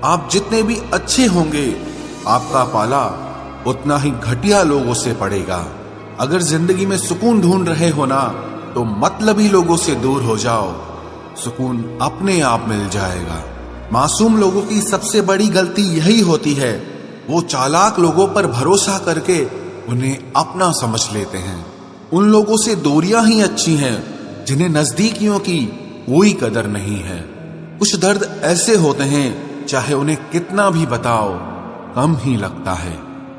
आप जितने भी अच्छे होंगे, आपका पाला उतना ही घटिया लोगों से पड़ेगा। अगर जिंदगी में सुकून ढूंढ रहे हो ना, तो मतलबी लोगों से दूर हो जाओ, सुकून अपने आप मिल जाएगा। मासूम लोगों की सबसे बड़ी गलती यही होती है, वो चालाक लोगों पर भरोसा करके उन्हें अपना समझ लेते हैं। उन लोगों से दूरियां ही अच्छी हैं जिन्हें नजदीकियों की कोई कदर नहीं है। कुछ दर्द ऐसे होते हैं, चाहे उन्हें कितना भी बताओ कम ही लगता है।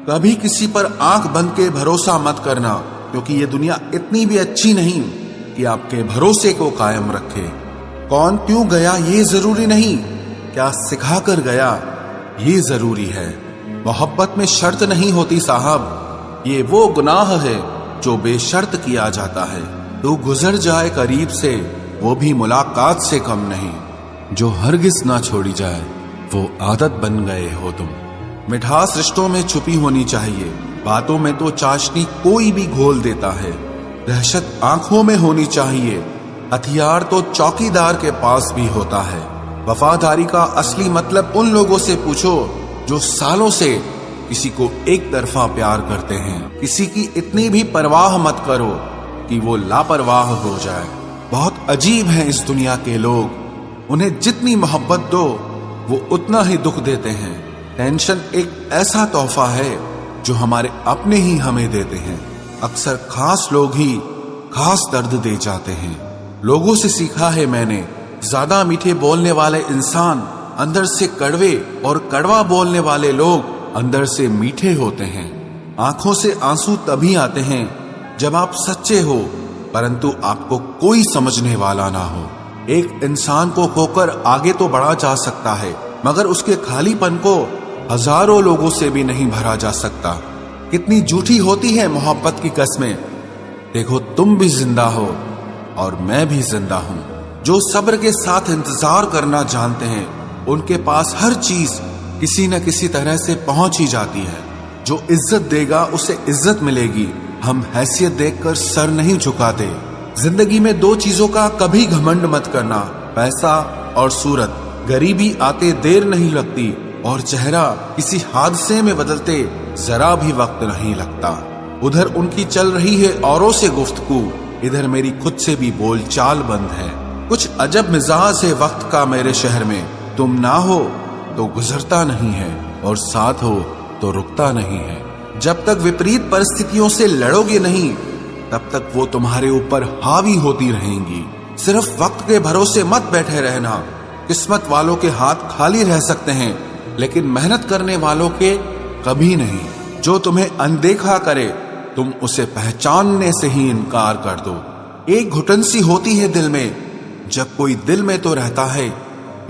कभी किसी पर आंख बंद के भरोसा मत करना, क्योंकि ये दुनिया इतनी भी अच्छी नहीं कि आपके भरोसे को कायम रखे। कौन क्यों गया ये जरूरी नहीं, क्या सिखा कर गया ये जरूरी है। मोहब्बत में शर्त नहीं होती साहब, ये वो गुनाह है जो बेशर्त किया जाता है। तो गुजर जाए करीब से, वो भी मुलाकात से कम नहीं। जो हरगिज ना छोड़ी जाए, वो आदत बन गए हो तुम। मिठास रिश्तों में छुपी होनी चाहिए, बातों में तो चाशनी कोई भी घोल देता है। दहशत आंखों में होनी चाहिए, हथियार तो चौकीदार के पास भी होता है। वफादारी का असली मतलब उन लोगों से पूछो जो सालों से किसी को एक तरफा प्यार करते हैं। किसी की इतनी भी परवाह मत करो कि वो लापरवाह हो जाए। बहुत अजीब हैं इस दुनिया के लोग, उन्हें जितनी मोहब्बत दो वो उतना ही दुख देते हैं। टेंशन एक ऐसा तोहफा है जो हमारे अपने ही हमें देते हैं। अक्सर खास लोग ही खास दर्द दे जाते हैं। लोगों से सीखा है मैंने, ज्यादा मीठे बोलने वाले इंसान अंदर से कड़वे और कड़वा बोलने वाले लोग अंदर से मीठे होते हैं। आंखों से आंसू तभी आते हैं जब आप सच्चे हो, परंतु आपको कोई समझने वाला ना हो। एक इंसान को खोकर आगे तो बढ़ा जा सकता है, मगर उसके खालीपन को हजारों लोगों से भी नहीं भरा जा सकता। कितनी झूठी होती है मोहब्बत की कस्में। देखो तुम भी जिंदा हो और मैं भी जिंदा हूं। जो सब्र के साथ इंतजार करना जानते हैं, उनके पास हर चीज किसी न किसी तरह से पहुंच ही जाती है। जो इज्जत देगा उसे इज्जत मिलेगी। हम हैसियत देखकर सर नहीं झुकाते। जिंदगी में दो चीजों का कभी घमंड मत करना, पैसा और सूरत। गरीबी आते देर नहीं लगती और चेहरा किसी हादसे में बदलते जरा भी वक्त नहीं लगता। उधर उनकी चल रही है औरों से गुफ्तगू, इधर मेरी खुद से भी बोलचाल बंद है। कुछ अजब मिजाज है वक्त का मेरे शहर में। तुम ना हो तो गुजरता नहीं है और साथ हो तो रुकता नहीं है। जब तक विपरीत परिस्थितियों से लड़ोगे नहीं, तब तक वो तुम्हारे ऊपर हावी होती रहेंगी। सिर्फ वक्त के भरोसे मत बैठे रहना। किस्मत वालों के हाथ खाली रह सकते हैं, लेकिन मेहनत करने वालों के कभी नहीं। जो तुम्हें अनदेखा करे, तुम उसे पहचानने से ही इनकार कर दो। एक घुटन सी होती है दिल में, जब कोई दिल में तो रहता है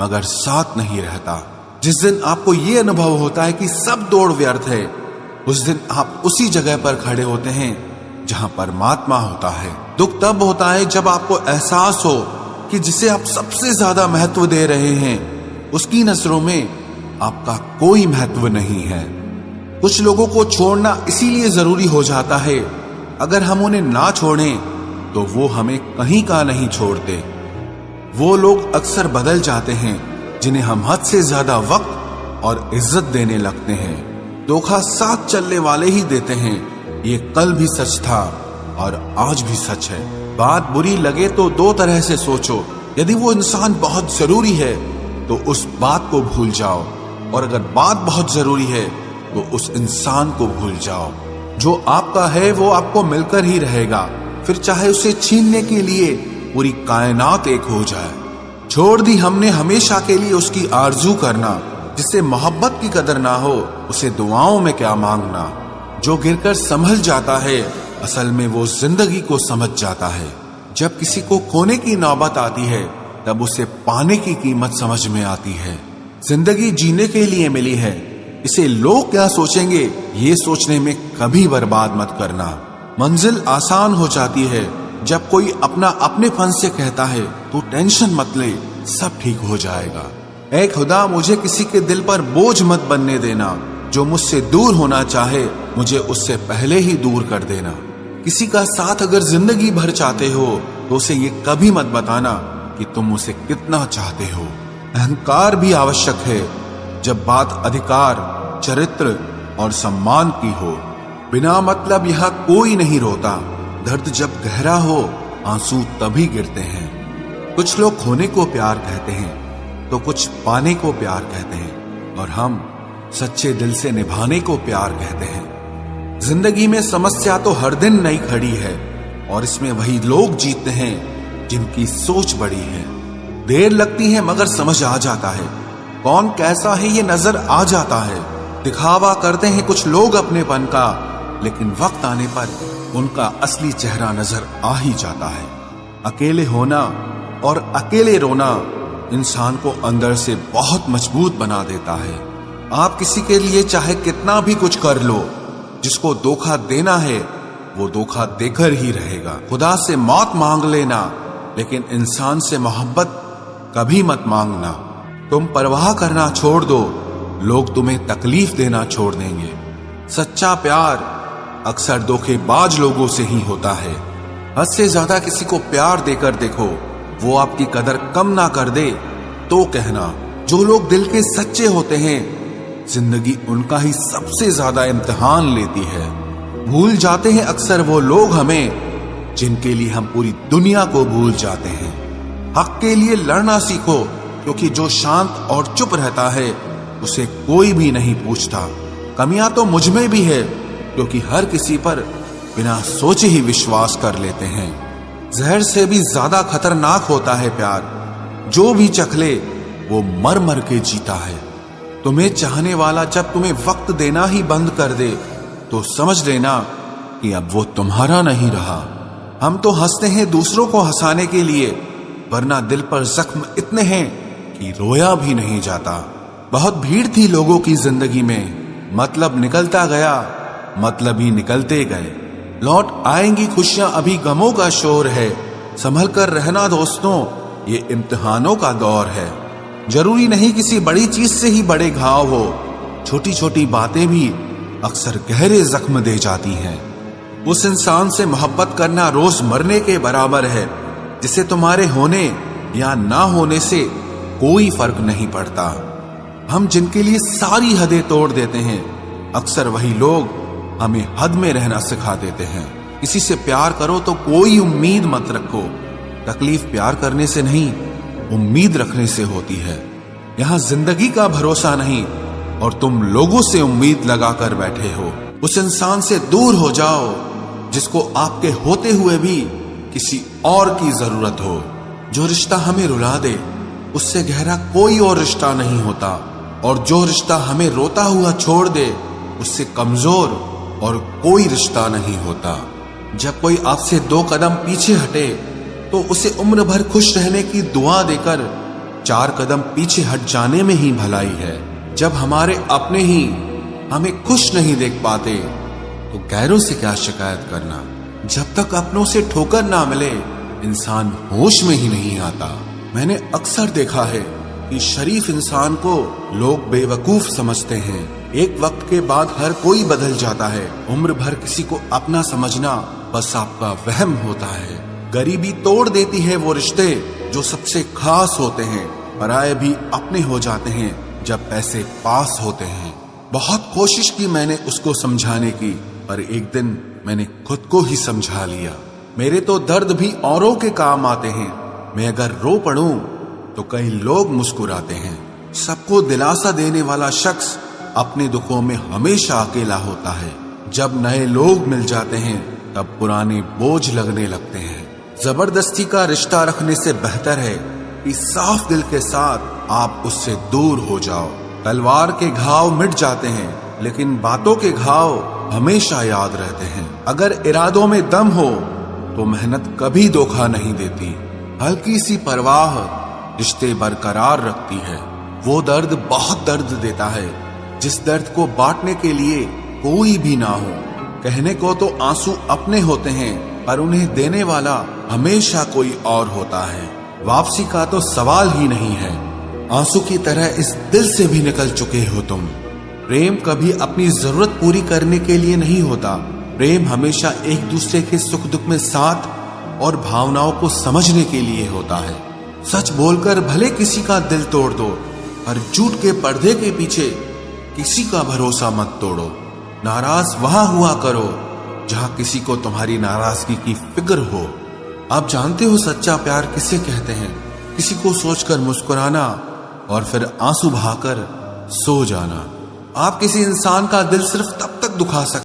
मगर साथ नहीं रहता। जिस दिन आपको ये अनुभव होता है कि सब दौड़ व्यर्थ है, उस दिन आप उसी जगह पर खड़े होते हैं जहां परमात्मा होता है। दुख तब होता है जब आपको एहसास हो कि जिसे आप सबसे ज्यादा महत्व दे रहे हैं, उसकी नजरों में आपका कोई महत्व नहीं है। कुछ लोगों को छोड़ना इसीलिए जरूरी हो जाता है, अगर हम उन्हें ना छोड़ें तो वो हमें कहीं का नहीं छोड़ते। वो लोग अक्सर बदल जाते हैं जिन्हें हम हद से ज्यादा वक्त और इज्जत देने लगते हैं। धोखा साथ चलने वाले ही देते हैं, ये कल भी सच था और आज भी सच है। बात बुरी लगे तो दो तरह से सोचो। यदि वो इंसान बहुत जरूरी है तो उस बात को भूल जाओ, और अगर बात बहुत जरूरी है तो उस इंसान को भूल जाओ। जो आपका है वो आपको मिलकर ही रहेगा, फिर चाहे उसे छीनने के लिए पूरी कायनात एक हो जाए। छोड़ दी हमने हमेशा के लिए उसकी आरजू करना। जिसे मोहब्बत की कदर ना हो, उसे दुआओं में क्या मांगना। जो गिरकर संभल जाता है, असल में वो जिंदगी को समझ जाता है। जब किसी को खोने की नौबत आती है, तब उसे पाने की कीमत समझ में आती है। जिंदगी जीने के लिए मिली है, इसे लोग क्या सोचेंगे ये सोचने में कभी बर्बाद मत करना। मंजिल आसान हो जाती है जब कोई अपना अपने फन से कहता है तू टेंशन मत ले, सब ठीक हो जाएगा। ऐ खुदा, मुझे किसी के दिल पर बोझ मत बनने देना। जो मुझसे दूर होना चाहे, मुझे उससे पहले ही दूर कर देना। किसी का साथ अगर जिंदगी भर चाहते हो तो उसे ये कभी मत बताना कि तुम उसे कितना चाहते हो। अहंकार भी आवश्यक है जब बात अधिकार, चरित्र और सम्मान की हो। बिना मतलब यहाँ कोई नहीं रोता। दर्द जब गहरा हो आंसू तभी गिरते हैं। कुछ लोग खोने को प्यार कहते हैं तो कुछ पाने को प्यार कहते हैं, और हम सच्चे दिल से निभाने को प्यार कहते हैं। जिंदगी में समस्या तो हर दिन नई खड़ी है, और इसमें वही लोग जीतते हैं जिनकी सोच बड़ी है। देर लगती है मगर समझ आ जाता है, कौन कैसा है ये नजर आ जाता है। दिखावा करते हैं कुछ लोग अपनेपन का, लेकिन वक्त आने पर उनका असली चेहरा नजर आ ही जाता है। अकेले होना और अकेले रोना इंसान को अंदर से बहुत मजबूत बना देता है। आप किसी के लिए चाहे कितना भी कुछ कर लो, जिसको धोखा देना है वो धोखा देकर ही रहेगा। खुदा से मौत मांग लेना, लेकिन इंसान से मोहब्बत कभी मत मांगना। तुम परवाह करना छोड़ दो, लोग तुम्हें तकलीफ देना छोड़ देंगे। सच्चा प्यार अक्सर धोखेबाज लोगों से ही होता है। हद से ज्यादा किसी को प्यार देकर देखो, वो आपकी कदर कम ना कर दे तो कहना। जो लोग दिल के सच्चे होते हैं, जिंदगी उनका ही सबसे ज्यादा इम्तिहान लेती है। भूल जाते हैं अक्सर वो लोग हमें, जिनके लिए हम पूरी दुनिया को भूल जाते हैं। हक के लिए लड़ना सीखो, क्योंकि जो शांत और चुप रहता है उसे कोई भी नहीं पूछता। कमियां तो मुझ में भी है, क्योंकि हर किसी पर बिना सोचे ही विश्वास कर लेते हैं। जहर से भी ज्यादा खतरनाक होता है प्यार, जो भी चख ले वो मर मर के जीता है। तुम्हें चाहने वाला जब तुम्हें वक्त देना ही बंद कर दे, तो समझ लेना कि अब वो तुम्हारा नहीं रहा। हम तो हंसते हैं दूसरों को हंसाने के लिए, वरना दिल पर जख्म इतने हैं कि रोया भी नहीं जाता। बहुत भीड़ थी लोगों की जिंदगी में, मतलब निकलता गया, मतलब ही निकलते गए। लौट आएंगी खुशियां, अभी गमों का शोर है। संभल कर रहना दोस्तों, ये इम्तिहानों का दौर है। जरूरी नहीं किसी बड़ी चीज से ही बड़े घाव हो, छोटी छोटी बातें भी अक्सर गहरे जख्म दे जाती हैं। उस इंसान से मोहब्बत करना रोज मरने के बराबर है, जिसे तुम्हारे होने या ना होने से कोई फर्क नहीं पड़ता। हम जिनके लिए सारी हदें तोड़ देते हैं, अक्सर वही लोग हमें हद में रहना सिखा देते हैं। किसी से प्यार करो तो कोई उम्मीद मत रखो। तकलीफ प्यार करने से नहीं, उम्मीद रखने से होती है। यहाँ जिंदगी का भरोसा नहीं, और तुम लोगों से उम्मीद लगाकर बैठे हो। उस इंसान से दूर हो जाओ जिसको आपके होते हुए भी किसी और की जरूरत हो। जो रिश्ता हमें रुला दे, उससे गहरा कोई और रिश्ता नहीं होता, और जो रिश्ता हमें रोता हुआ छोड़ दे, उससे कमजोर और कोई रिश्ता नहीं होता। जब कोई आपसे 2 कदम पीछे हटे, तो उसे उम्र भर खुश रहने की दुआ देकर 4 कदम पीछे हट जाने में ही भलाई है। जब हमारे अपने ही हमें खुश नहीं देख पाते, तो गैरों से क्या शिकायत करना। जब तक अपनों से ठोकर ना मिले, इंसान होश में ही नहीं आता। मैंने अक्सर देखा है कि शरीफ इंसान को लोग बेवकूफ समझते हैं। एक वक्त के बाद हर कोई बदल जाता है। उम्र भर किसी को अपना समझना बस आपका वहम होता है। गरीबी तोड़ देती है वो रिश्ते जो सबसे खास होते हैं। पराये भी अपने हो जाते हैं जब पैसे पास होते हैं। बहुत कोशिश की मैंने उसको समझाने की, पर एक दिन मैंने खुद को ही समझा लिया। मेरे तो दर्द भी औरों के काम आते हैं। मैं अगर रो पड़ूं तो कई लोग मुस्कुराते हैं। सबको दिलासा देने वाला शख्स अपने दुखों में हमेशा अकेला होता है। जब नए लोग मिल जाते हैं, तब पुराने बोझ लगने लगते हैं। जबरदस्ती का रिश्ता रखने से बेहतर है कि साफ दिल के साथ आप उससे दूर हो जाओ। तलवार के घाव मिट जाते हैं, लेकिन बातों के घाव हमेशा याद रहते हैं। अगर इरादों में दम हो तो मेहनत कभी धोखा नहीं देती। हल्की सी परवाह रिश्ते बरकरार रखती है। वो दर्द बहुत दर्द देता है, जिस दर्द को बांटने के लिए कोई भी ना हो। कहने को तो आंसू अपने होते हैं, पर उन्हें देने वाला हमेशा कोई और होता है। वापसी का तो सवाल ही नहीं है। आंसू की तरह इस दिल से भी निकल चुके हो तुम। प्रेम कभी अपनी जरूरत पूरी करने के लिए नहीं होता। प्रेम हमेशा एक दूसरे के सुख दुख में साथ और भावनाओं को समझने के लिए होता है। सच बोलकर भले किसी का दिल तोड़ दो, हर झूठ के पर्दे के पीछे किसी का भरोसा मत तोड़ो। नाराज वहां हुआ करो जहां किसी को तुम्हारी नाराजगी की फिक्र हो। आप जानते हो सच्चा प्यार किसे कहते हैं? किसी को सोचकर मुस्कुराना और फिर आंसू बहाकर सो जाना। आप किसी इंसान का दिल सिर्फ तब तक दुखा सकते